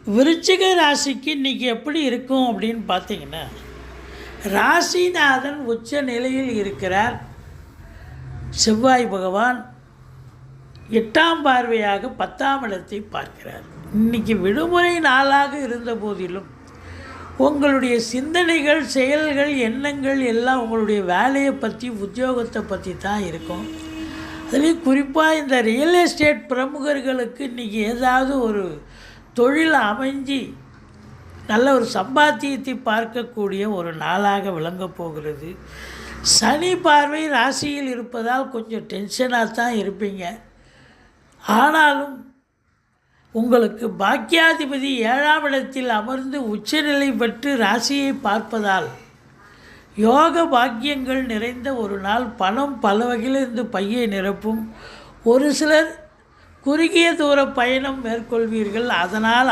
விருச்சிக ராசிக்கு இன்றைக்கி எப்படி இருக்கும் அப்படின்னு பார்த்தீங்கன்னா, ராசிநாதன் உச்ச நிலையில் இருக்கிறார். செவ்வாய் பகவான் 8ஆம் பார்வையாக 10ஆம் இடத்தை பார்க்கிறார். இன்றைக்கி விடுமுறை நாளாக இருந்த போதிலும் உங்களுடைய சிந்தனைகள், செயல்கள், எண்ணங்கள் எல்லாம் உங்களுடைய வேலையை பற்றி, உத்தியோகத்தை பற்றி தான் இருக்கும். அதுலேயும் குறிப்பாக இந்த ரியல் எஸ்டேட் பிரமுகர்களுக்கு இன்றைக்கி ஏதாவது ஒரு தொழில் அமைஞ்சு நல்ல ஒரு சம்பாத்தியத்தை பார்க்கக்கூடிய ஒரு நாளாக விளங்கப் போகிறது. சனி பார்வை ராசியில் இருப்பதால் கொஞ்சம் டென்ஷனாக தான் இருப்பீங்க. ஆனாலும் உங்களுக்கு பாக்கியாதிபதி 7ஆம் இடத்தில் அமர்ந்து உச்சநிலை பெற்று ராசியை பார்ப்பதால் யோக பாக்கியங்கள் நிறைந்த ஒரு நாள். பணம் பல வகையிலிருந்து பையை நிரப்பும். ஒரு சிலர் குறுகிய தூர பயணம் மேற்கொள்வீர்கள். அதனால்